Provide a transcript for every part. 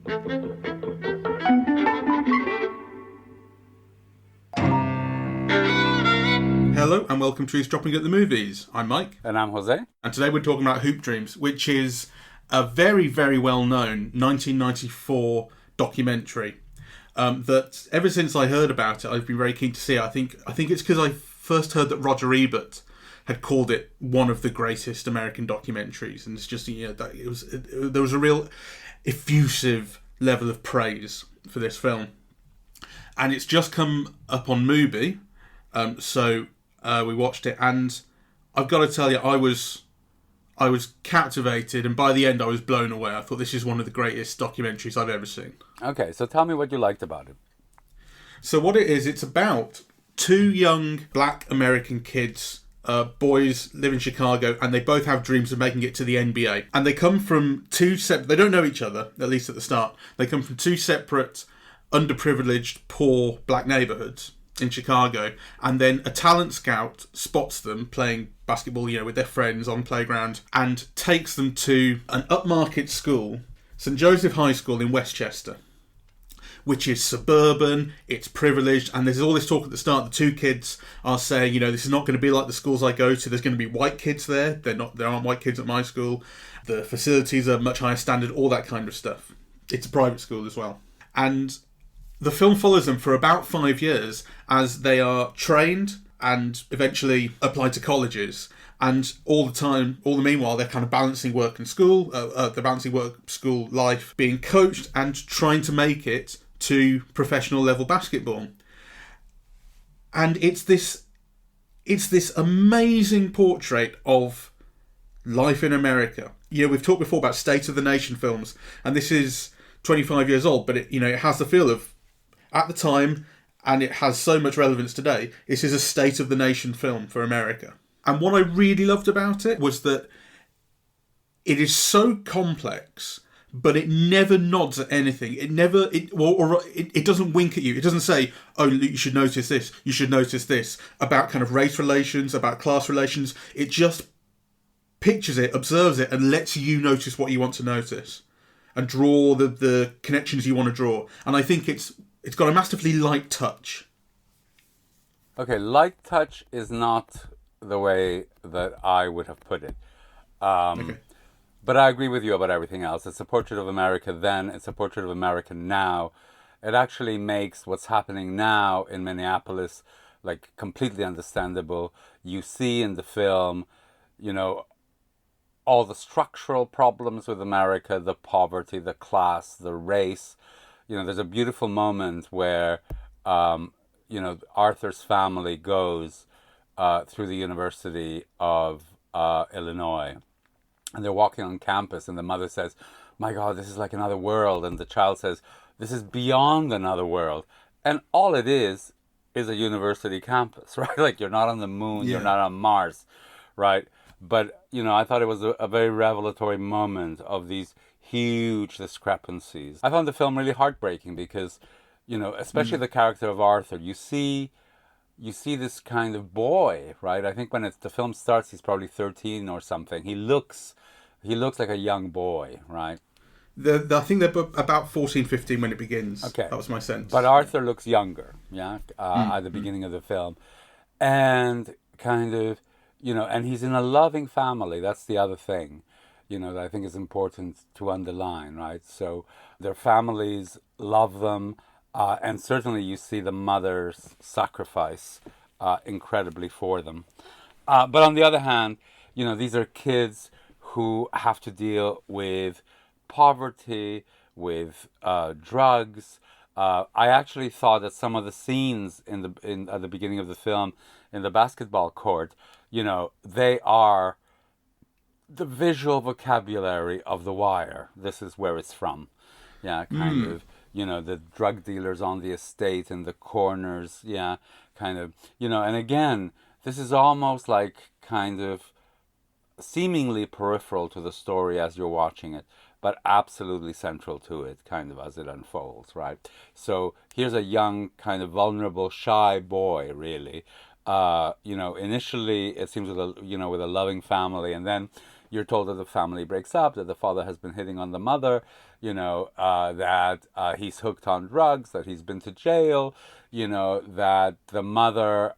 Hello and welcome to Dropping at the Movies. I'm Mike. And I'm Jose. And today we're talking about Hoop Dreams, which is a very, very well-known 1994 documentary that ever since I heard about it, I've been very keen to see. I think it's because I first heard that Roger Ebert had called it one of the greatest American documentaries, and it's just there was a real effusive level of praise for this film, and it's just come up on Mubi, so we watched it, and I've got to tell you, I was captivated, and by the end I was blown away. I thought this is one of the greatest documentaries I've ever seen. Okay, so tell me what you liked about it. So what it is, it's about two young black American kids, boys, live in Chicago, and they both have dreams of making it to the NBA. And they come from they don't know each other, at least at the start. They come from two separate, underprivileged, poor black neighbourhoods in Chicago, and then a talent scout spots them playing basketball, with their friends on playground, and takes them to an upmarket school, St. Joseph High School in Westchester, which is suburban, it's privileged, and there's all this talk at the start. The two kids are saying, this is not going to be like the schools I go to. There's going to be white kids there. There aren't white kids at my school. The facilities are much higher standard, all that kind of stuff. It's a private school as well. And the film follows them for about 5 years as they are trained and eventually applied to colleges. And all the meanwhile, they're kind of balancing work and school, they're balancing work, school life, being coached and trying to make it to professional level basketball. And it's this amazing portrait of life in America. We've talked before about State of the Nation films, and this is 25 years old, but it has the feel of, at the time, and it has so much relevance today, this is a State of the Nation film for America. And what I really loved about it was that it is so complex, but it never nods at anything. It doesn't wink at you. It doesn't say, oh, you should notice this, you should notice this, about kind of race relations, about class relations. It just pictures it, observes it, and lets you notice what you want to notice and draw the connections you want to draw. And I think it's got a masterfully light touch. Okay, light touch is not the way that I would have put it. Okay. But I agree with you about everything else. It's a portrait of America then, it's a portrait of America now. It actually makes what's happening now in Minneapolis completely understandable. You see in the film, all the structural problems with America, the poverty, the class, the race. There's a beautiful moment where, Arthur's family goes through the University of Illinois. And they're walking on campus, and the mother says, my God, this is like another world. And the child says, this is beyond another world. And all it is a university campus, right? You're not on the moon, You're not on Mars, right? But, I thought it was a very revelatory moment of these huge discrepancies. I found the film really heartbreaking because, especially the character of Arthur, you see this kind of boy, right? I think when the film starts, he's probably 13 or something. He looks like a young boy, right? I think they're about 14, 15 when it begins. Okay. That was my sense. But Arthur looks younger, at the beginning of the film. And kind of, and he's in a loving family. That's the other thing, that I think is important to underline, right? So their families love them. And certainly you see the mother's sacrifice incredibly for them. But on the other hand, these are kids who have to deal with poverty, with drugs. I actually thought that some of the scenes at the beginning of the film in the basketball court, they are the visual vocabulary of The Wire. This is where it's from. Yeah, kind of. The drug dealers on the estate in the corners, kind of, and again, this is almost kind of seemingly peripheral to the story as you're watching it, but absolutely central to it, kind of as it unfolds, right? So here's a young, kind of vulnerable, shy boy, really. Initially it seems with a loving family, and then, you're told that the family breaks up, that the father has been hitting on the mother, that he's hooked on drugs, that he's been to jail, that the mother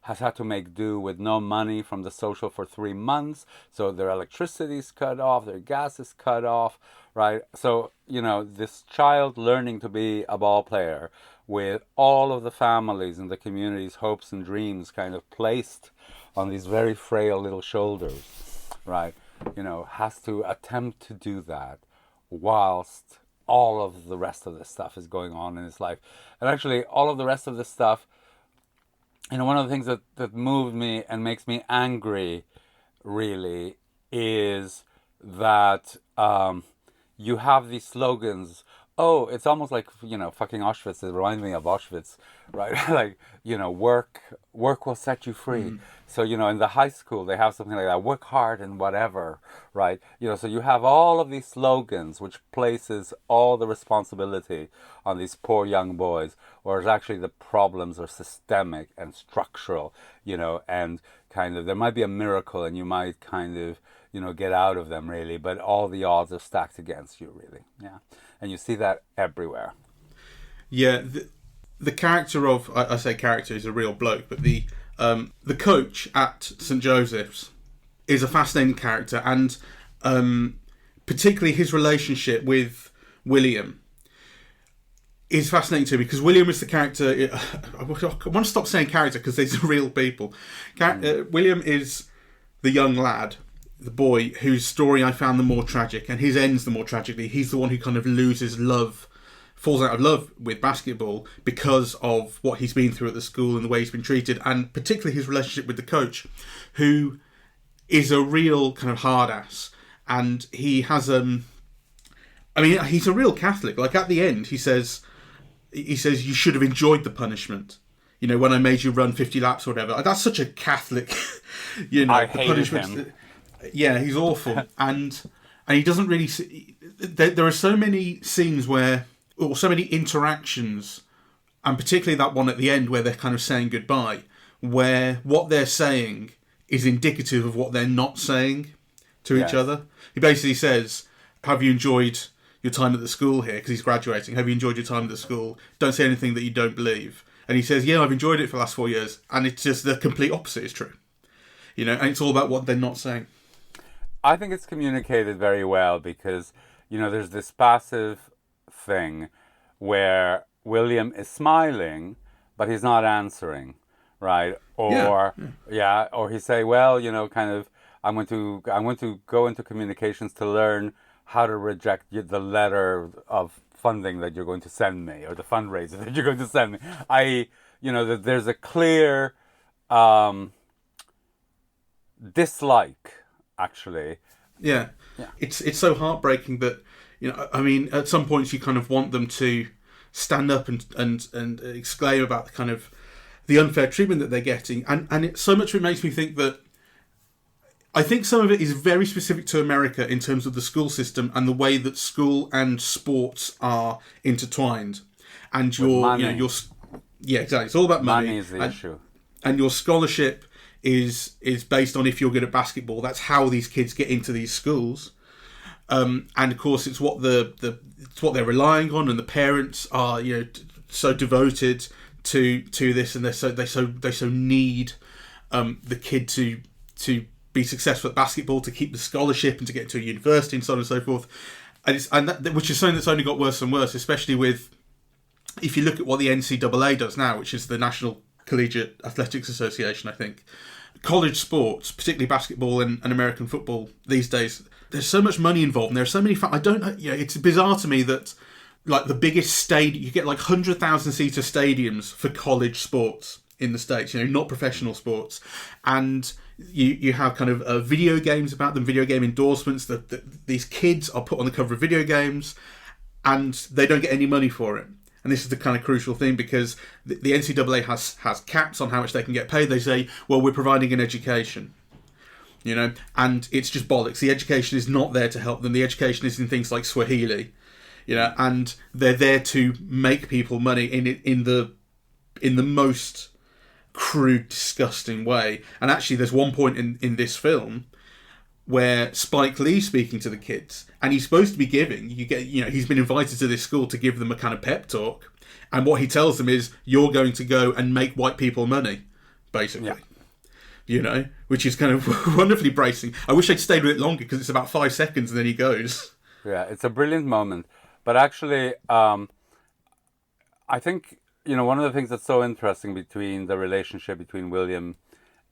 has had to make do with no money from the social for 3 months, so their electricity's cut off, their gas is cut off, right? So, this child learning to be a ball player with all of the families and the community's hopes and dreams kind of placed on these very frail little shoulders, right? Has to attempt to do that whilst all of the rest of this stuff is going on in his life. And actually, all of the rest of this stuff, one of the things that moved me and makes me angry, really, is that you have these slogans. Oh, it's almost like, fucking Auschwitz. It reminds me of Auschwitz, right? Like, work will set you free. Mm. So, in the high school, they have something like that, work hard and whatever, right? So you have all of these slogans, which places all the responsibility on these poor young boys, whereas actually the problems are systemic and structural, and kind of, there might be a miracle and you might kind of, get out of them, really, but all the odds are stacked against you, really, yeah. And you see that everywhere. Yeah, the character of, I say character, is a real bloke, but the coach at St. Joseph's is a fascinating character, and particularly his relationship with William is fascinating too, because William is the character. I want to stop saying character because these are real people. William is the young lad, the boy whose story I found the more tragic, and his ends the more tragically. He's the one who kind of loses love, falls out of love with basketball because of what he's been through at the school and the way he's been treated, and particularly his relationship with the coach, who is a real kind of hard ass. And he has he's a real Catholic. Like, at the end, he says you should have enjoyed the punishment, when I made you run 50 laps or whatever. That's such a Catholic, I hated him. Yeah, he's awful. and he doesn't really see, there are so many scenes where, or so many interactions, and particularly that one at the end where they're kind of saying goodbye, where what they're saying is indicative of what they're not saying to each other. He basically says, have you enjoyed your time at the school here? Because he's graduating. Have you enjoyed your time at the school? Don't say anything that you don't believe. And he says, yeah, I've enjoyed it for the last 4 years. And it's just the complete opposite is true. And it's all about what they're not saying. I think it's communicated very well because, there's this passive thing where William is smiling, but he's not answering, right? Or or he say, well, kind of, I'm going to go into communications to learn how to reject the letter of funding that you're going to send me, or the fundraiser that you're going to send me. That there's a clear dislike, actually. Yeah. It's so heartbreaking that, at some points you kind of want them to stand up and exclaim about the kind of the unfair treatment that they're getting, and so much of it makes me think that I think some of it is very specific to America in terms of the school system and the way that school and sports are intertwined, and exactly, it's all about money. Money is the issue, and your scholarship is based on if you're good at basketball. That's how these kids get into these schools, and of course it's what it's what they're relying on, and the parents are so devoted to this, and they so need the kid to be successful at basketball, to keep the scholarship and to get to a university and so on and so forth, which is something that's only got worse and worse, especially with, if you look at what the NCAA does now, which is the National Collegiate Athletics Association. I think college sports, particularly basketball and American football these days, there's so much money involved, and there are so many it's bizarre to me that, like, the biggest stadium, you get like 100,000 seater stadiums for college sports in the States, not professional sports, and you have kind of video games about them, video game endorsements, that these kids are put on the cover of video games and they don't get any money for it. And this is the kind of crucial thing, because the NCAA has caps on how much they can get paid. They say, well, we're providing an education, and it's just bollocks. The education is not there to help them. The education is in things like Swahili, and they're there to make people money in the most crude, disgusting way. And actually, there's one point in this film where Spike Lee's speaking to the kids, and he's supposed to be giving, he's been invited to this school to give them a kind of pep talk, and what he tells them is, you're going to go and make white people money, basically. Yeah. Which is kind of wonderfully bracing. I wish I'd stayed with it longer, because it's about 5 seconds and then he goes. Yeah, it's a brilliant moment. But actually, I think, one of the things that's so interesting between the relationship between William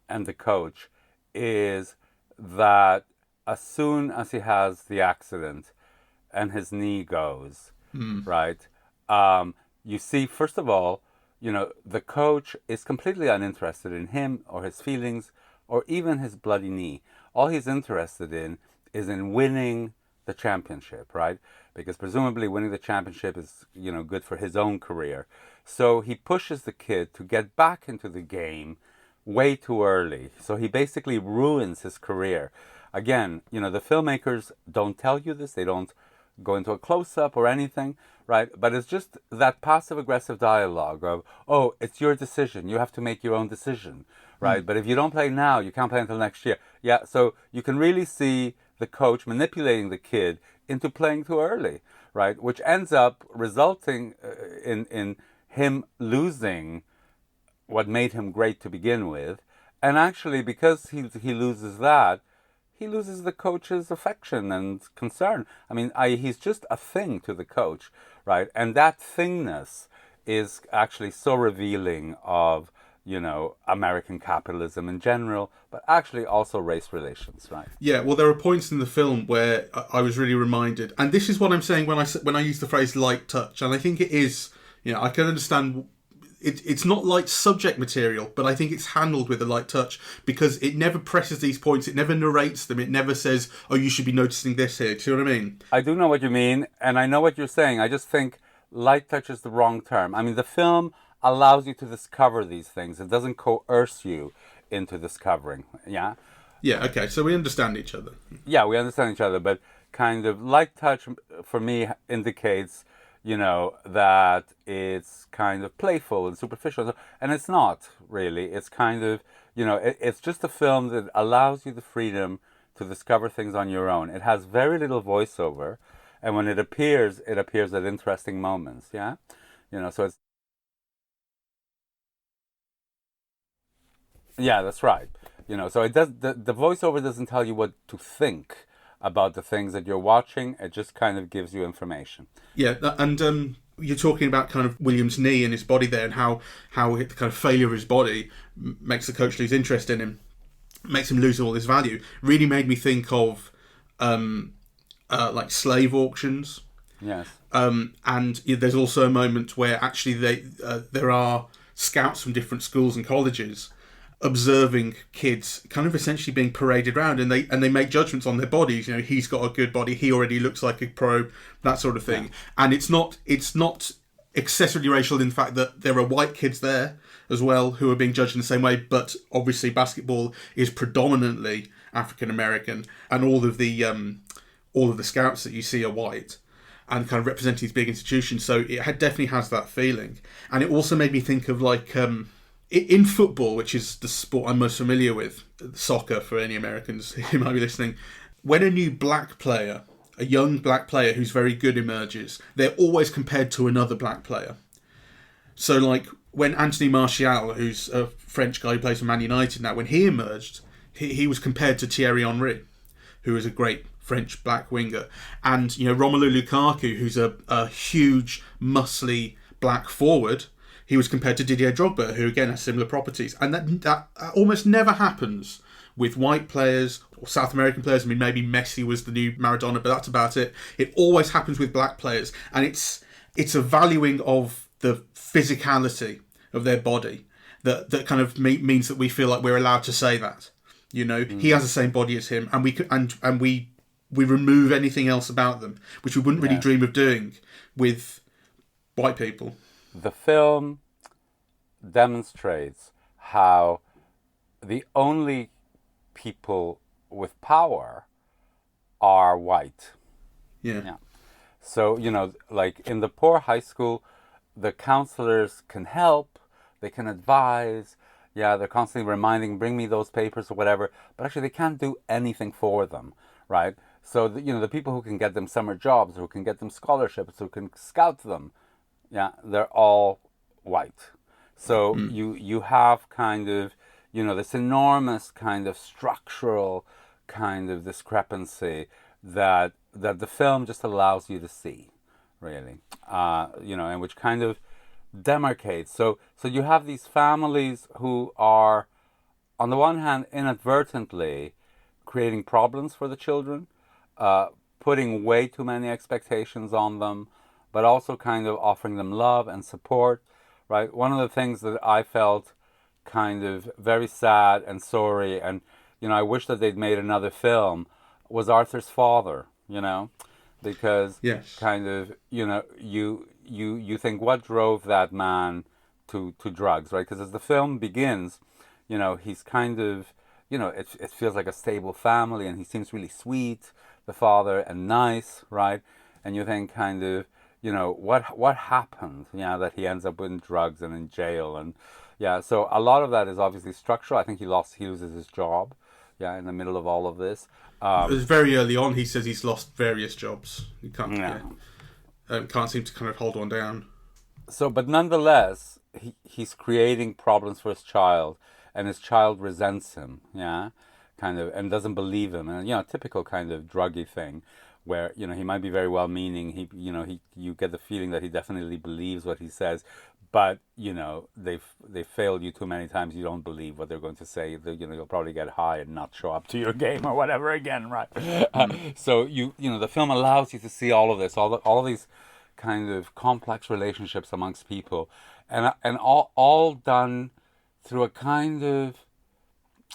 and the coach is that as soon as he has the accident and his knee goes, right, you see, first of all, the coach is completely uninterested in him or his feelings or even his bloody knee. All he's interested in is in winning the championship, right? Because presumably winning the championship is, good for his own career. So he pushes the kid to get back into the game way too early. So he basically ruins his career. Again, the filmmakers don't tell you this. They don't go into a close-up or anything, right? But it's just that passive-aggressive dialogue of, oh, it's your decision. You have to make your own decision, right? But if you don't play now, you can't play until next year. Yeah, so you can really see the coach manipulating the kid into playing too early, right? Which ends up resulting in him losing what made him great to begin with. And actually, because he loses that, he loses the coach's affection and concern. I mean, he's just a thing to the coach, right? And that thingness is actually so revealing of, American capitalism in general, but actually also race relations, right? Yeah, well, there are points in the film where I was really reminded, and this is what I'm saying when I use the phrase light touch, and I think it is, I can understand it's not light subject material, but I think it's handled with a light touch because it never presses these points, it never narrates them, it never says, oh, you should be noticing this here. Do you see what I mean? I do know what you mean, and I know what you're saying. I just think light touch is the wrong term. I mean, the film allows you to discover these things. It doesn't coerce you into discovering, yeah? Yeah, okay, so we understand each other. Yeah, we understand each other, but kind of light touch for me indicates, that it's kind of playful and superficial. And it's not, really. It's kind of, it's just a film that allows you the freedom to discover things on your own. It has very little voiceover, and when it appears at interesting moments, yeah? So it's... Yeah, that's right. So it does. The voiceover doesn't tell you what to think about the things that you're watching. It just kind of gives you information. Yeah, and you're talking about kind of William's knee and his body there, and how the kind of failure of his body makes the coach lose interest in him, makes him lose all his value. Really made me think of like slave auctions. Yes. And there's also a moment where actually there are scouts from different schools and colleges observing kids kind of essentially being paraded around, and they make judgments on their bodies. He's got a good body, he already looks like a pro, that sort of thing. Yeah. And it's not excessively racial in the fact that there are white kids there as well who are being judged in the same way, but obviously basketball is predominantly African American, and all of the scouts that you see are white and kind of representing these big institutions. So it definitely has that feeling. And it also made me think of like in football, which is the sport I'm most familiar with, soccer for any Americans who might be listening, when a new black player, a young black player who's very good emerges, they're always compared to another black player. So like when Anthony Martial, who's a French guy who plays for Man United now, when he emerged, he was compared to Thierry Henry, who is a great French black winger. And, Romelu Lukaku, who's a huge, muscly black forward, he was compared to Didier Drogba, who again has similar properties. And that almost never happens with white players or South American players. I mean, maybe Messi was the new Maradona, but that's about it. It always happens with black players. And it's a valuing of the physicality of their body that kind of means that we feel like we're allowed to say that. He has the same body as him, and we remove anything else about them, which we wouldn't really dream of doing with white people. The film demonstrates how the only people with power are white. Yeah. So, like in the poor high school, the counselors can help, they can advise, Yeah, they're constantly reminding, bring me those papers or whatever, but actually they can't do anything for them, right? So, the people who can get them summer jobs, who can get them scholarships, who can scout them, yeah, they're all white. So you have kind of, this enormous kind of structural kind of discrepancy that the film just allows you to see, really, and which kind of demarcates. So you have these families who are, on the one hand, inadvertently creating problems for the children, putting way too many expectations on them, but also kind of offering them love and support, right? One of the things that I felt kind of very sad and sorry, and I wish that they'd made another film, was Arthur's father, because Yes. kind of you think, what drove that man to drugs, right? Because as the film begins, he's kind of, it feels like a stable family, and he seems really sweet, the father, and nice, right? And you think kind of, what happened, that he ends up in drugs and in jail, and so a lot of that is obviously structural. I think he loses his job, in the middle of all of this. It was very early on. He says he's lost various jobs. He can't seem to kind of hold one down. So, but nonetheless, he's creating problems for his child, and his child resents him, kind of, and doesn't believe him, and typical kind of druggy thing, where he might be very well meaning. You get the feeling that he definitely believes what he says, but they failed you too many times. You don't believe what they're going to say. You'll probably get high and not show up to your game or whatever again, right? So the film allows you to see all of this, all of these kind of complex relationships amongst people, and all done through a kind of,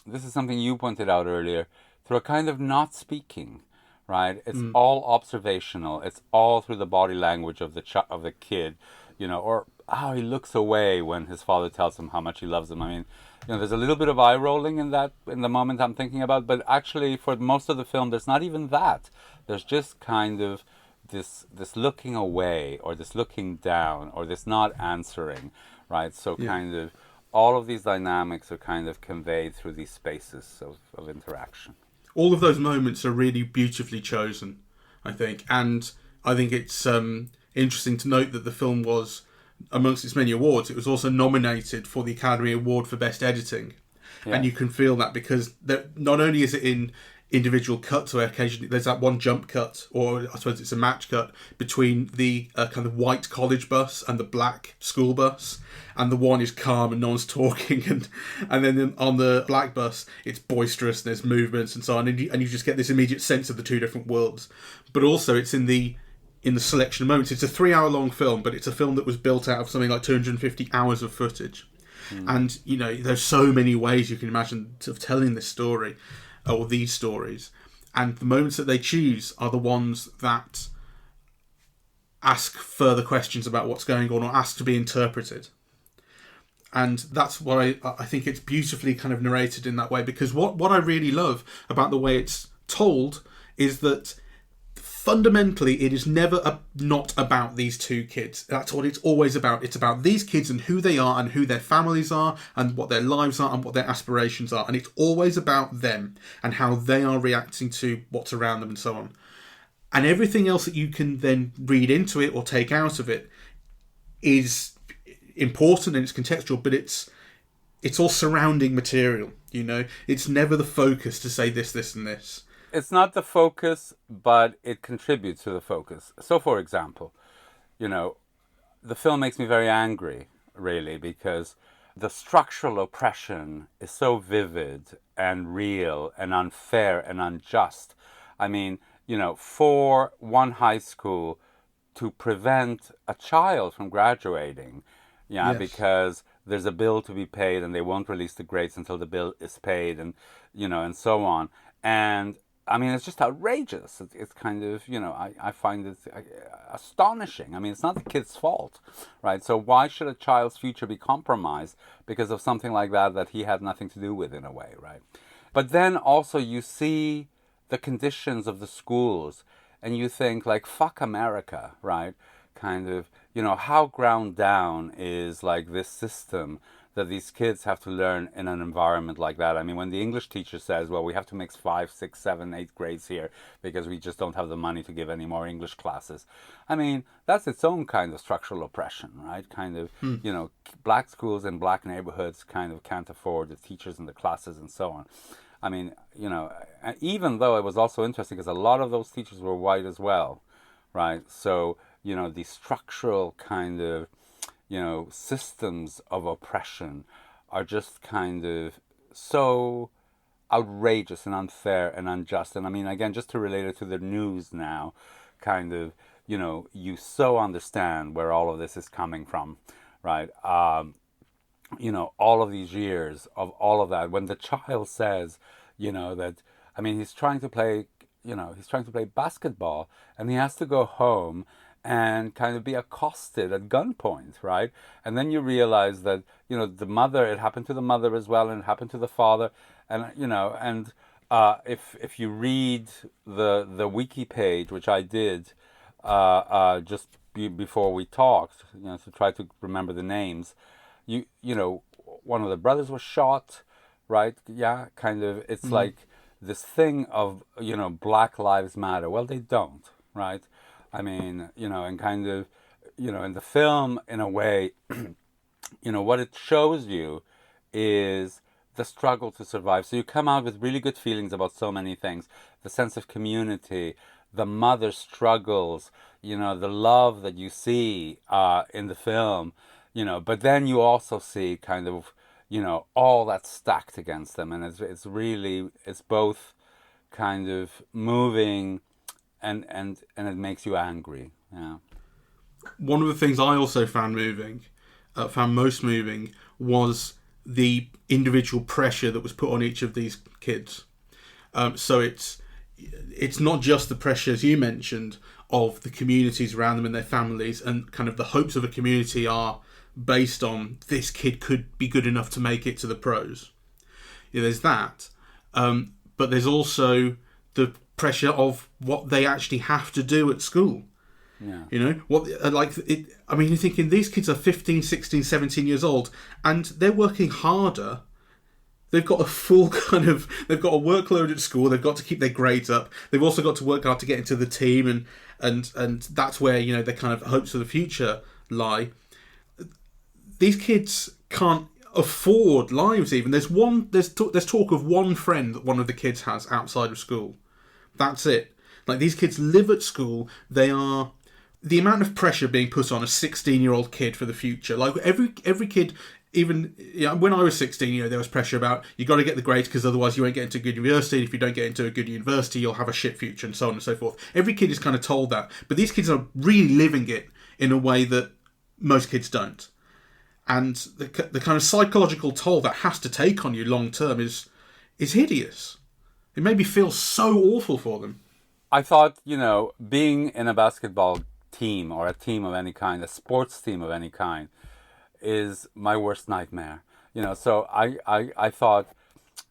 this is something you pointed out earlier, through a kind of not speaking, right? It's all observational. It's all through the body language of the kid, or how he looks away when his father tells him how much he loves him. I mean, there's a little bit of eye rolling in the moment I'm thinking about, but actually for most of the film, there's not even that. There's just kind of this looking away, or this looking down, or this not answering, right? So kind of all of these dynamics are kind of conveyed through these spaces of interaction. All of those moments are really beautifully chosen, I think. And I think it's interesting to note that the film was, amongst its many awards, it was also nominated for the Academy Award for Best Editing. Yeah. And you can feel that because not only is it in individual cuts, where occasionally there's that one jump cut, or I suppose it's a match cut, between the kind of white college bus and the black school bus, and the one is calm and no one's talking, and then on the black bus it's boisterous and there's movements and so on, and you just get this immediate sense of the two different worlds. But also it's in the selection of moments. It's a 3-hour long film, but it's a film that was built out of something like 250 hours of footage. And there's so many ways you can imagine of telling this story, or these stories, and the moments that they choose are the ones that ask further questions about what's going on, or ask to be interpreted. And that's why I think it's beautifully kind of narrated in that way, because what I really love about the way it's told is that fundamentally it is never not about these two kids. That's what it's always about. It's about these kids and who they are and who their families are and what their lives are and what their aspirations are. And it's always about them and how they are reacting to what's around them and so on. And everything else that you can then read into it or take out of it is important and it's contextual, but it's all surrounding material, It's never the focus to say this, this and this. It's not the focus, but it contributes to the focus. So, for example, the film makes me very angry, really, because the structural oppression is so vivid and real and unfair and unjust. I mean, for one high school to prevent a child from graduating, yes, because there's a bill to be paid and they won't release the grades until the bill is paid, and and so on. And I mean, it's just outrageous. It's kind of, I find it astonishing. I mean, it's not the kid's fault, right? So why should a child's future be compromised because of something like that he had nothing to do with, in a way, right? But then also you see the conditions of the schools and you think, like, fuck America, right? Kind of, how ground down is, like, this system that these kids have to learn in an environment like that. I mean, when the English teacher says, well, we have to mix 5, 6, 7, 8 grades here because we just don't have the money to give any more English classes. I mean, that's its own kind of structural oppression, right? Kind of, black schools in black neighborhoods kind of can't afford the teachers and the classes and so on. I mean, even though it was also interesting because a lot of those teachers were white as well, right? So, the structural kind of, systems of oppression are just kind of so outrageous and unfair and unjust. And I mean, again, just to relate it to the news now, kind of, you so understand where all of this is coming from, right? All of these years of all of that, when the child says, that, I mean, he's trying to play basketball and he has to go home and kind of be accosted at gunpoint, right? And then you realize that, the mother, it happened to the mother as well, and it happened to the father. And, if you read the wiki page, which I did just before we talked, to try to remember the names, one of the brothers was shot, right? Yeah, kind of, it's like this thing of, Black Lives Matter. Well, they don't, right? I mean, and kind of, in the film, in a way, what it shows you is the struggle to survive. So you come out with really good feelings about so many things. The sense of community, the mother struggles, the love that you see in the film, but then you also see kind of, all that's stacked against them. And it's both kind of moving and it makes you angry. Yeah. One of the things I also found most moving, was the individual pressure that was put on each of these kids. So it's not just the pressures you mentioned of the communities around them and their families, and kind of the hopes of a community are based on this kid could be good enough to make it to the pros. There's that, but there's also the pressure of what they actually have to do at school. Yeah. I mean, you're thinking these kids are 15, 16, 17 years old and they're working harder. They've got a they've got a workload at school. They've got to keep their grades up. They've also got to work hard to get into the team, and that's where, their kind of hopes for the future lie. These kids can't afford lives even. There's talk of one friend that one of the kids has outside of school. That's it. Like, these kids live at school. The amount of pressure being put on a 16-year-old kid for the future. Like, every kid, even when I was 16, there was pressure about, you got to get the grades because otherwise you won't get into a good university. And if you don't get into a good university, you'll have a shit future, and so on and so forth. Every kid is kind of told that. But these kids are really living it in a way that most kids don't. And the kind of psychological toll that has to take on you long term is hideous. It made me feel so awful for them. I thought, being in a basketball team or a team of any kind, a sports team of any kind, is my worst nightmare. So I thought,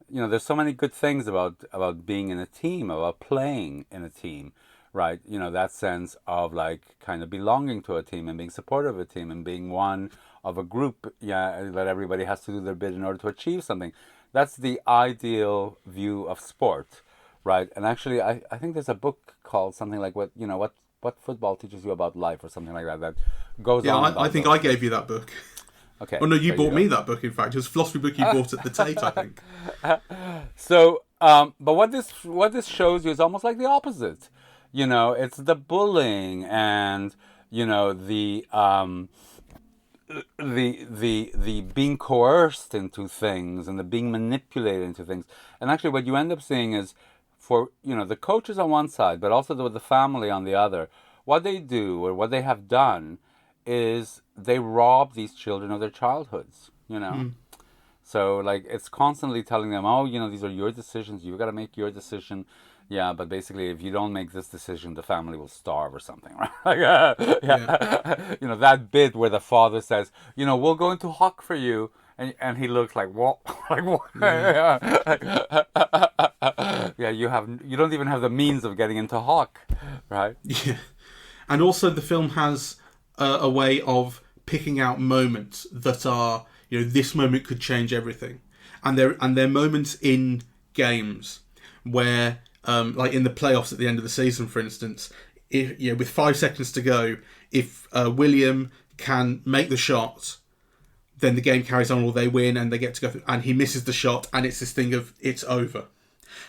there's so many good things about being in a team, about playing in a team, right? That sense of like kind of belonging to a team and being supportive of a team and being one of a group, that everybody has to do their bit in order to achieve something. That's the ideal view of sport, right? And actually, I think there's a book called something like what football teaches you about life, or something like that goes on. I think I gave you that book. Okay. Oh no, you bought me that book. In fact, it was a philosophy book you bought at the Tate, I think. So, but what this shows you is almost like the opposite. It's the bullying and the being coerced into things and the being manipulated into things. And actually what you end up seeing is, for the coaches on one side, but also the family on the other, what they do or what they have done is they rob these children of their childhoods. So like, it's constantly telling them, oh, these are your decisions, you've got to make your decision. Yeah, but basically, if you don't make this decision, the family will starve or something, right? That bit where the father says, we'll go into hock for you, and he looks like, what? Like, what? You don't even have the means of getting into hock, right? Yeah, and also the film has a way of picking out moments that are, this moment could change everything. And there are moments in games where, like in the playoffs at the end of the season, for instance, if with 5 seconds to go, if William can make the shot, then the game carries on, or they win and they get to go through, and he misses the shot, and it's this thing of it's over.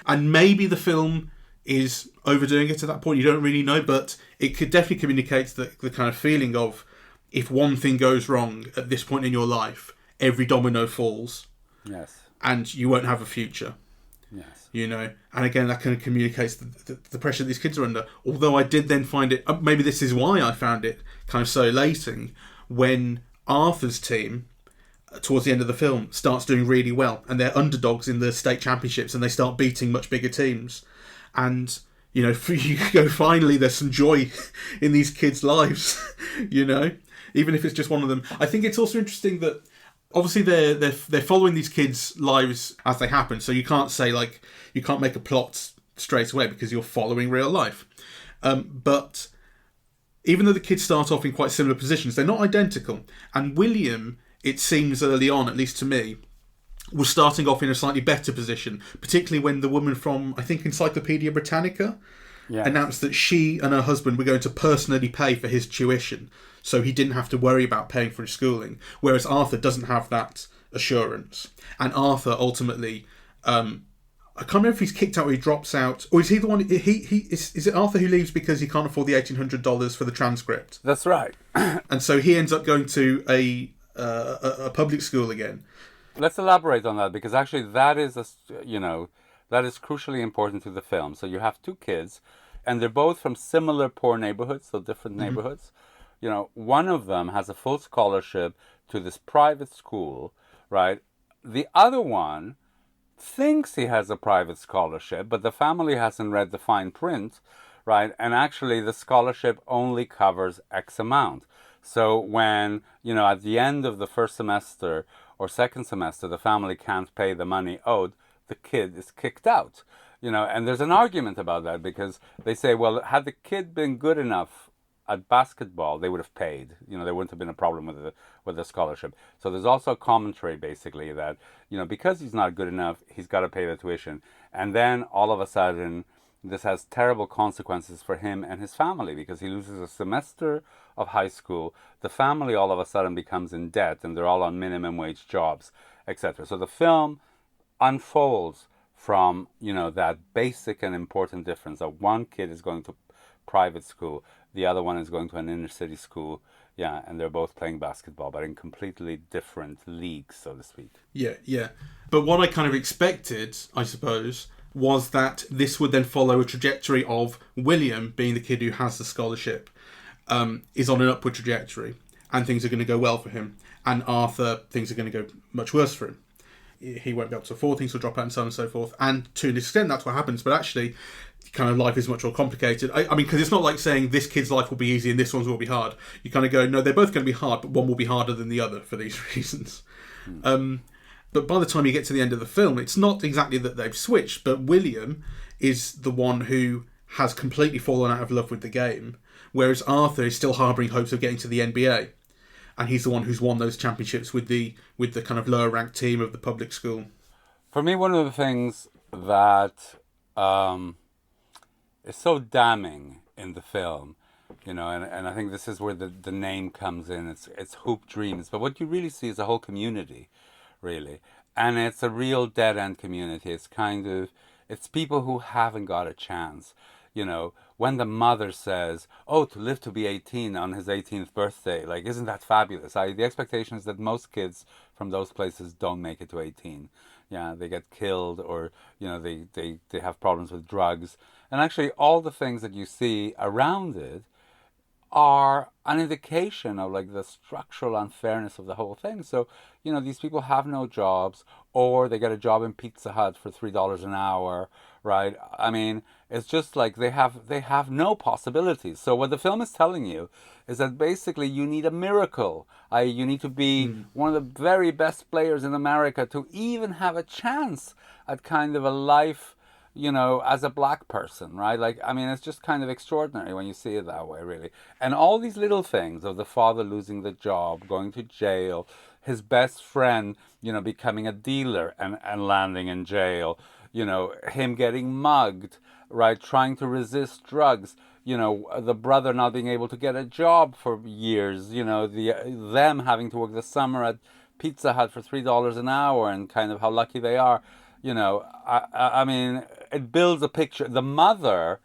And maybe the film is overdoing it at that point, you don't really know, but it could definitely communicate the kind of feeling of, if one thing goes wrong at this point in your life, every domino falls. Yes. And you won't have a future. Yes. And again, that kind of communicates the pressure these kids are under. Although I did then find it, maybe this is why I found it kind of so elating, when Arthur's team, towards the end of the film, starts doing really well, and they're underdogs in the state championships, and they start beating much bigger teams. And, you go, finally, there's some joy in these kids' lives, even if it's just one of them. I think it's also interesting that, obviously, they're following these kids' lives as they happen, so you can't say, you can't make a plot straight away because you're following real life. But even though the kids start off in quite similar positions, they're not identical. And William, it seems early on, at least to me, was starting off in a slightly better position, particularly when the woman from, I think, Encyclopedia Britannica announced that she and her husband were going to personally pay for his tuition, so he didn't have to worry about paying for his schooling, whereas Arthur doesn't have that assurance. And Arthur ultimately, I can't remember if he's kicked out or he drops out, or is he the one, is it Arthur who leaves because he can't afford the $1,800 for the transcript? That's right. And so he ends up going to a public school again. Let's elaborate on that, because actually that is that is crucially important to the film. So you have two kids, and they're both from similar poor neighborhoods, so different neighborhoods. One of them has a full scholarship to this private school, right? The other one thinks he has a private scholarship, but the family hasn't read the fine print, right? And actually the scholarship only covers X amount. So when, at the end of the first semester or second semester, the family can't pay the money owed, the kid is kicked out. And there's an argument about that, because they say, well, had the kid been good enough at basketball, they would have paid. There wouldn't have been a problem with the scholarship. So there's also a commentary, basically, that, because he's not good enough, he's got to pay the tuition. And then all of a sudden, this has terrible consequences for him and his family, because he loses a semester of high school. The family all of a sudden becomes in debt, and they're all on minimum wage jobs, etc. So the film unfolds from, that basic and important difference that one kid is going to private school, the other one is going to an inner city school, and they're both playing basketball, but in completely different leagues, so to speak. Yeah. But what I kind of expected, I suppose, was that this would then follow a trajectory of William, being the kid who has the scholarship, is on an upward trajectory, and things are going to go well for him. And Arthur, things are going to go much worse for him. He won't be able to afford things, will drop out, and so on and so forth. And to an extent, that's what happens. But actually, kind of life is much more complicated. I mean, because it's not like saying this kid's life will be easy and this one's will be hard. You kind of go, no, they're both going to be hard, but one will be harder than the other for these reasons. But by the time you get to the end of the film, it's not exactly that they've switched, but William is the one who has completely fallen out of love with the game, whereas Arthur is still harbouring hopes of getting to the NBA. And he's the one who's won those championships with the kind of lower ranked team of the public school. For me, one of the things that is so damning in the film, and I think this is where the name comes in. It's Hoop Dreams, but what you really see is a whole community, really, and it's a real dead end community. It's people who haven't got a chance. When the mother says, oh, to live to be 18 on his 18th birthday, isn't that fabulous? The expectation is that most kids from those places don't make it to 18. Yeah, they get killed, or, they have problems with drugs. And actually, all the things that you see around it are an indication of the structural unfairness of the whole thing. So, these people have no jobs, or they get a job in Pizza Hut for $3 an hour, right? I mean, it's just they have no possibilities. So what the film is telling you is that basically you need a miracle. You need to be one of the very best players in America to even have a chance at kind of a life, as a black person, right? It's just kind of extraordinary when you see it that way, really. And all these little things of the father losing the job, going to jail, his best friend, becoming a dealer and landing in jail, him getting mugged, right, trying to resist drugs, the brother not being able to get a job for years, them having to work the summer at Pizza Hut for $3 an hour, and kind of how lucky they are. I mean, it builds a picture. The mother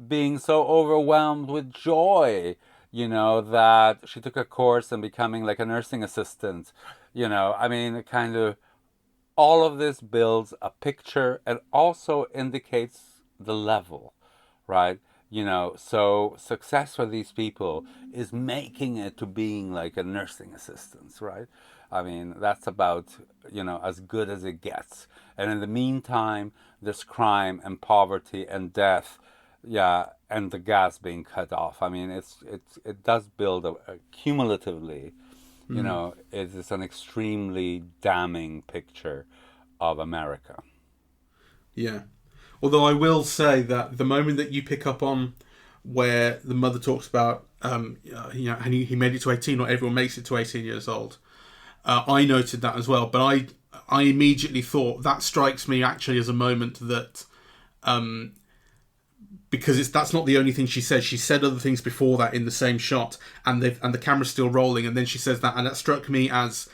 being so overwhelmed with joy, that she took a course and becoming like a nursing assistant. I mean, kind of all of this builds a picture and also indicates the level, right? So success for these people is making it to being like a nursing assistant, right? I mean, that's about, as good as it gets. And in the meantime, there's crime and poverty and death, and the gas being cut off. I mean, it does build a cumulatively, it is an extremely damning picture of America. Yeah. Although I will say that the moment that you pick up on where the mother talks about, and he made it to 18, or everyone makes it to 18 years old, I noted that as well. But I immediately thought that strikes me actually as a moment that, because that's not the only thing she says. She said other things before that in the same shot, and the camera's still rolling, and then she says that, and that struck me as,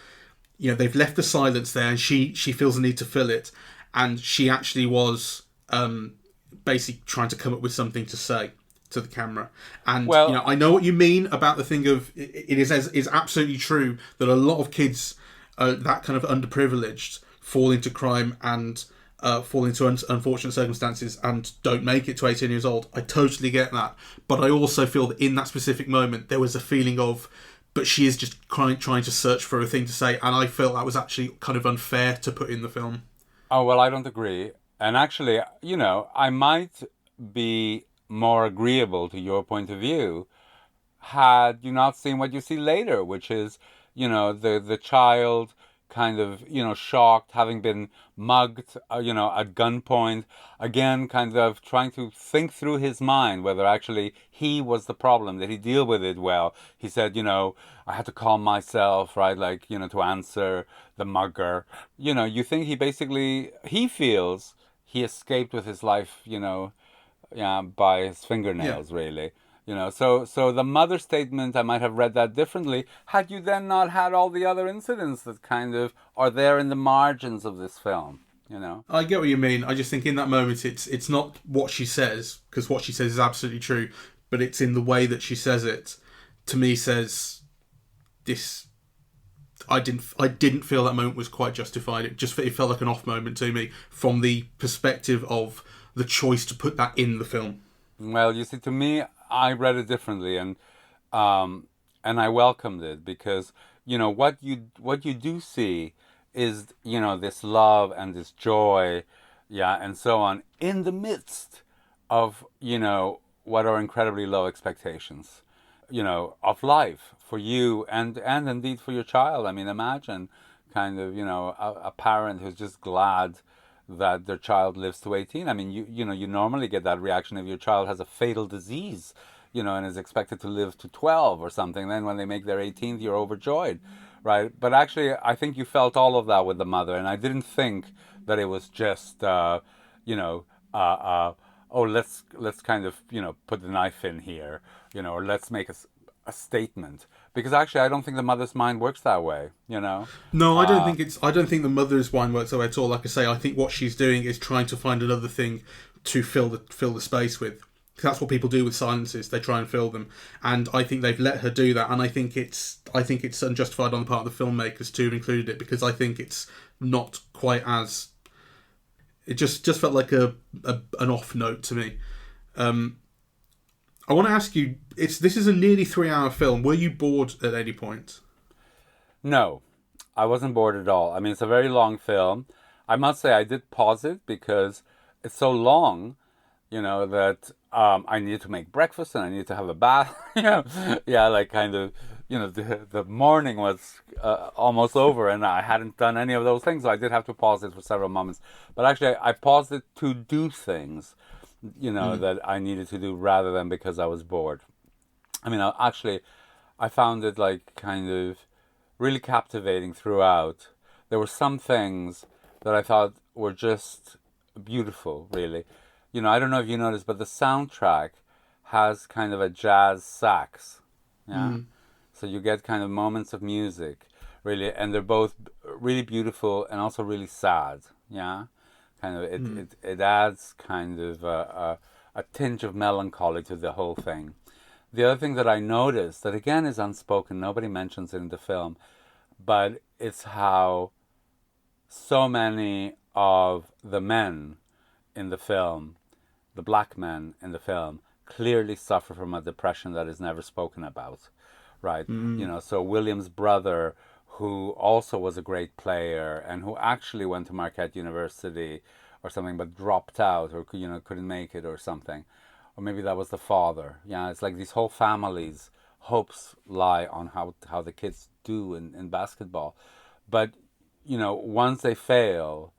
they've left the silence there, and she feels the need to fill it, and she actually was basically trying to come up with something to say to the camera. And well, I know what you mean about the thing of it is absolutely true that a lot of kids that kind of underprivileged fall into crime and fall into unfortunate circumstances and don't make it to 18 years old. I totally get that, but I also feel that in that specific moment there was a feeling of, but she is just trying to search for a thing to say, and I felt that was actually kind of unfair to put in the film. Oh, well, I don't agree. And actually, I might be more agreeable to your point of view had you not seen what you see later, which is, the child kind of, shocked, having been mugged, at gunpoint, again, kind of trying to think through his mind whether actually he was the problem. Did he deal with it well? He said, I had to calm myself, right? Like, to answer the mugger. You think he feels he escaped with his life, by his fingernails, really. So the mother statement, I might have read that differently had you then not had all the other incidents that kind of are there in the margins of this film, I get what you mean. I just think in that moment it's not what she says, because what she says is absolutely true, but it's in the way that she says it, to me, says this. I didn't feel that moment was quite justified. It felt like an off moment to me from the perspective of the choice to put that in the film. Well, you see, to me, I read it differently, and I welcomed it, because what you do see is this love and this joy, and so on, in the midst of what are incredibly low expectations, of life for you and indeed for your child. I mean, imagine kind of a parent who's just glad that their child lives to 18. I mean, you normally get that reaction if your child has a fatal disease, and is expected to live to 12 or something. Then when they make their 18th, you're overjoyed, right? But actually, I think you felt all of that with the mother, and I didn't think that it was just, oh, let's kind of, put the knife in here, or let's make a statement. Because actually, I don't think the mother's mind works that way, No, I don't think the mother's mind works that way at all. Like I say, I think what she's doing is trying to find another thing to fill the space with. That's what people do with silences. They try and fill them, and I think they've let her do that. And I think it's unjustified on the part of the filmmakers to have included it, because I think it's not quite as. It just felt like an off note to me. I want to ask you, this is a nearly 3-hour film. Were you bored at any point? No, I wasn't bored at all. I mean, it's a very long film. I must say I did pause it because it's so long, that I needed to make breakfast and I needed to have a bath. Like kind of, the morning was almost over and I hadn't done any of those things. So I did have to pause it for several moments. But actually, I paused it to do things, that I needed to do rather than because I was bored. I mean, I found it like kind of really captivating throughout. There were some things that I thought were just beautiful, really. I don't know if you noticed, but the soundtrack has kind of a jazz sax. Yeah. So you get kind of moments of music, really, and they're both really beautiful and also really sad. Yeah. Kind of it adds kind of a tinge of melancholy to the whole thing. The other thing that I noticed that again is unspoken, nobody mentions it in the film, but it's how so many of the men in the film, the black men in the film, clearly suffer from a depression that is never spoken about, right? So William's brother, who also was a great player and who actually went to Marquette University or something, but dropped out or couldn't make it or something, or maybe that was the father. Yeah, it's like these whole families' hopes lie on how the kids do in basketball, but once they fail,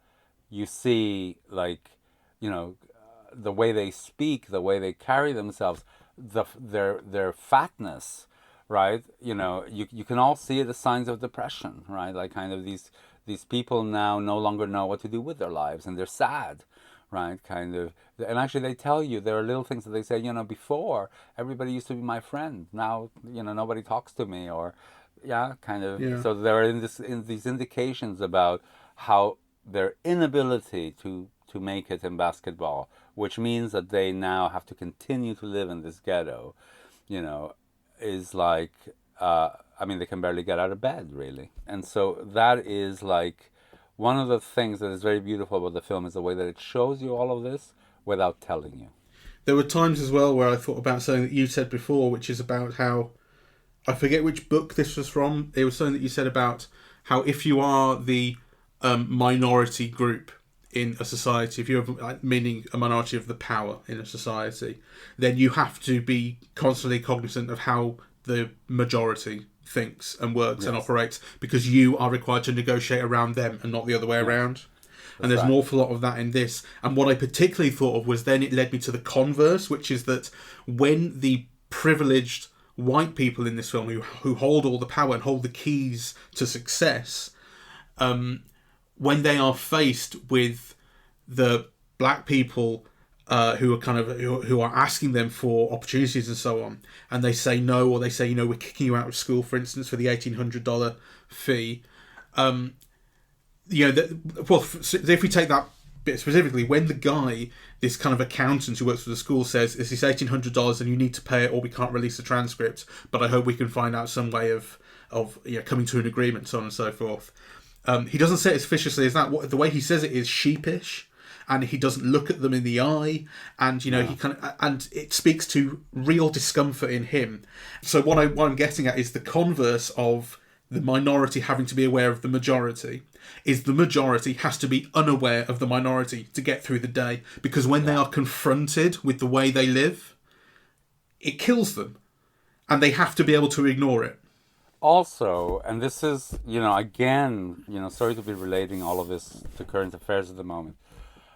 you see the way they speak, the way they carry themselves, their fatness, right? You can all see it as signs of depression, right? Like kind of these people now no longer know what to do with their lives, and they're sad, right? Kind of, and actually they tell you there are little things that they say. Before everybody used to be my friend, now nobody talks to me, or yeah, kind of. Yeah. So there are in these indications about how their inability to make it in basketball, which means that they now have to continue to live in this ghetto, is like, they can barely get out of bed, really. And so that is like one of the things that is very beautiful about the film is the way that it shows you all of this without telling you. There were times as well where I thought about something that you said before, which is about how, I forget which book this was from. It was something that you said about how if you are the minority group in a society, if you're meaning a minority of the power in a society, then you have to be constantly cognizant of how the majority thinks and works and operates, because you are required to negotiate around them and not the other way around. And there's an awful lot of that in this. And what I particularly thought of was then it led me to the converse, which is that when the privileged white people in this film who hold all the power and hold the keys to success, when they are faced with the black people who are who are asking them for opportunities and so on, and they say no, or they say, we're kicking you out of school, for instance, for the $1,800 fee. If we take that bit specifically, when the guy, this kind of accountant who works for the school, says it's this $1,800 and you need to pay it or we can't release the transcript, but I hope we can find out some way of coming to an agreement, so on and so forth. He doesn't say it as viciously as that. The way he says it is sheepish, and he doesn't look at them in the eye, and he and it speaks to real discomfort in him. So what I'm getting at is the converse of the minority having to be aware of the majority is the majority has to be unaware of the minority to get through the day, because when they are confronted with the way they live, it kills them, and they have to be able to ignore it. Also, and this is, again, sorry to be relating all of this to current affairs at the moment,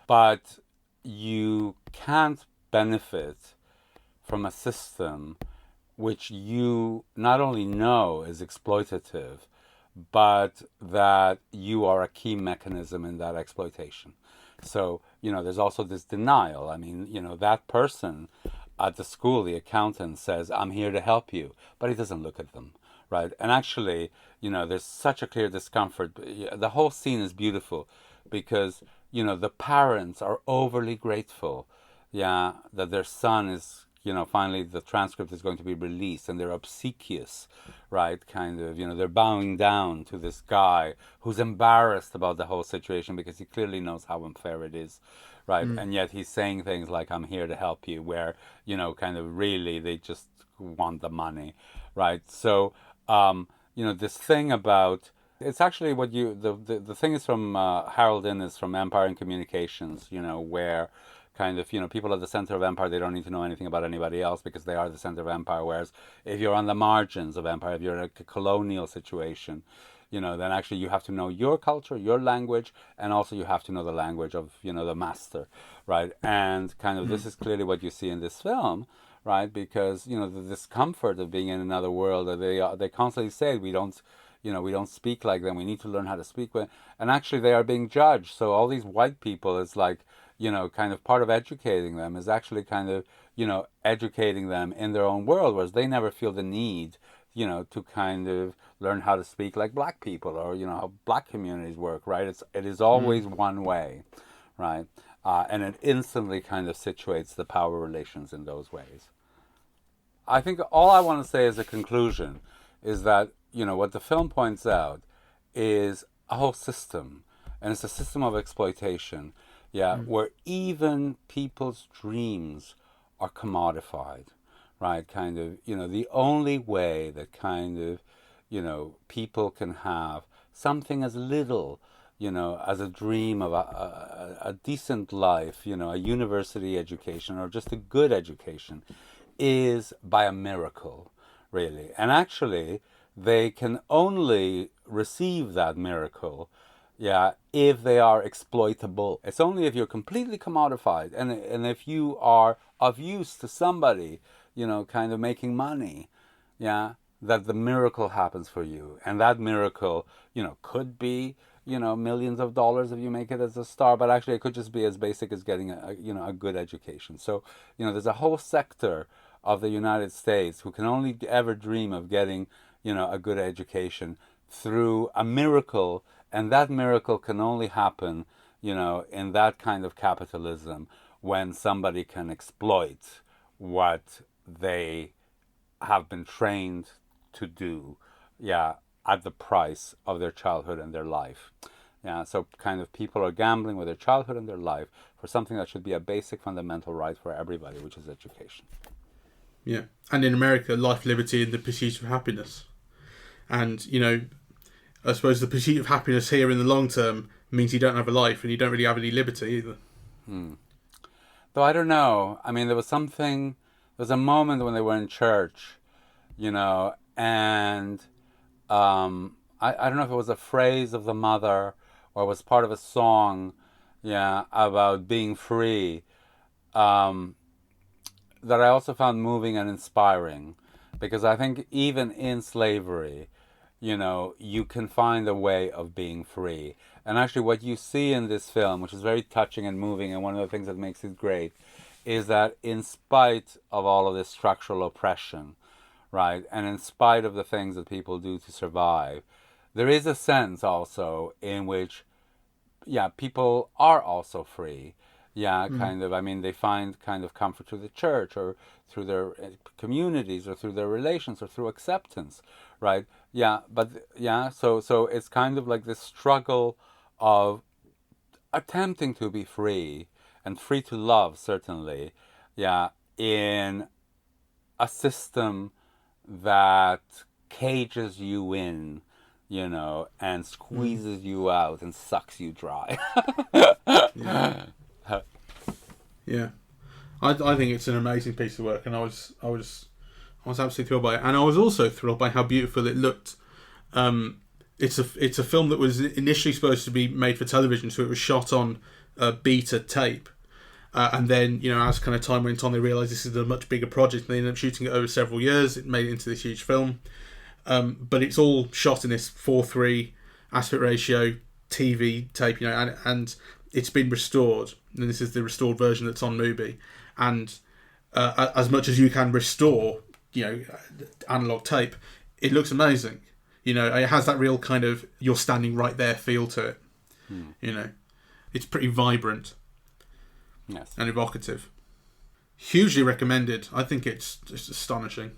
but you can't benefit from a system which you not only know is exploitative, but that you are a key mechanism in that exploitation. So, there's also this denial. That person at the school, the accountant, says, I'm here to help you, but he doesn't look at them. Right. And actually, there's such a clear discomfort. The whole scene is beautiful because, the parents are overly grateful, that their son is, finally the transcript is going to be released, and they're obsequious, right? Kind of, they're bowing down to this guy who's embarrassed about the whole situation because he clearly knows how unfair it is, right? And yet he's saying things like, I'm here to help you, where, kind of really they just want the money, right? So, this thing about, it's actually what the thing is from Harold Innis from Empire and Communications, where kind of, people at the center of Empire, they don't need to know anything about anybody else because they are the center of Empire. Whereas if you're on the margins of Empire, if you're in a colonial situation, then actually you have to know your culture, your language, and also you have to know the language of, the master, right? And kind of this is clearly what you see in this film, right? Because, the discomfort of being in another world, they constantly say we don't, we don't speak like them. We need to learn how to speak with. And actually, they are being judged. So all these white people is like, kind of part of educating them is actually kind of, educating them in their own world, whereas they never feel the need, to kind of learn how to speak like black people or, how black communities work, right? It is always one way, right? And it instantly kind of situates the power relations in those ways. I think all I want to say as a conclusion is that, what the film points out is a whole system, and it's a system of exploitation, where even people's dreams are commodified, right? Kind of, the only way that kind of, people can have something as little, as a dream of a decent life, a university education or just a good education, is by a miracle, really. And actually, they can only receive that miracle, if they are exploitable. It's only if you're completely commodified and if you are of use to somebody, kind of making money, that the miracle happens for you. And that miracle, could be, millions of dollars if you make it as a star, but actually it could just be as basic as getting a good education. So, there's a whole sector of the United States who can only ever dream of getting, a good education through a miracle, and that miracle can only happen, in that kind of capitalism when somebody can exploit what they have been trained to do, at the price of their childhood and their life. So kind of people are gambling with their childhood and their life for something that should be a basic fundamental right for everybody, which is education. Yeah. And in America, life, liberty, and the pursuit of happiness. And, I suppose the pursuit of happiness here in the long term means you don't have a life and you don't really have any liberty either. Though I don't know. I mean, there was a moment when they were in church, and I don't know if it was a phrase of the mother or it was part of a song, about being free, that I also found moving and inspiring, because I think even in slavery, you can find a way of being free. And actually what you see in this film, which is very touching and moving, and one of the things that makes it great, is that in spite of all of this structural oppression, right, and in spite of the things that people do to survive, there is a sense also in which, people are also free. Kind of, I mean, they find kind of comfort through the church or through their communities or through their relations or through acceptance, right? So it's kind of like this struggle of attempting to be free and free to love, certainly, in a system that cages you in, and squeezes you out and sucks you dry. Yeah, I think it's an amazing piece of work, and I was absolutely thrilled by it, and I was also thrilled by how beautiful it looked. It's a film that was initially supposed to be made for television, so it was shot on beta tape, and then as kind of time went on, they realised this is a much bigger project, and they ended up shooting it over several years. It made it into this huge film, but it's all shot in this 4:3 aspect ratio TV tape, and it's been restored. And this is the restored version that's on Mubi. And as much as you can restore, analog tape, it looks amazing. It has that real kind of you're standing right there feel to it. It's pretty vibrant. Yes. And evocative. Hugely recommended. I think it's just astonishing.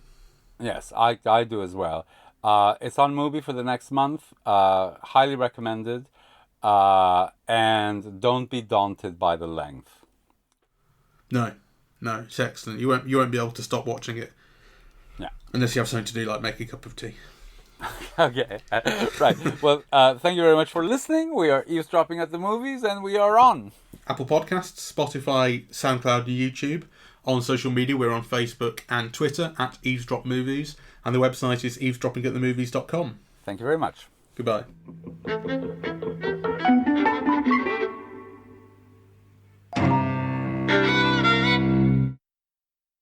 Yes, I do as well. It's on Mubi for the next month. Highly recommended. And don't be daunted by the length. No, it's excellent. You won't be able to stop watching it. Yeah. Unless you have something to do, like make a cup of tea. Okay. Right. Well, thank you very much for listening. We are eavesdropping at the movies, and we are on Apple Podcasts, Spotify, SoundCloud, and YouTube. On social media, we're on Facebook and Twitter at Eavesdrop Movies, and the website is eavesdroppingatthemovies.com. Thank you very much. Goodbye.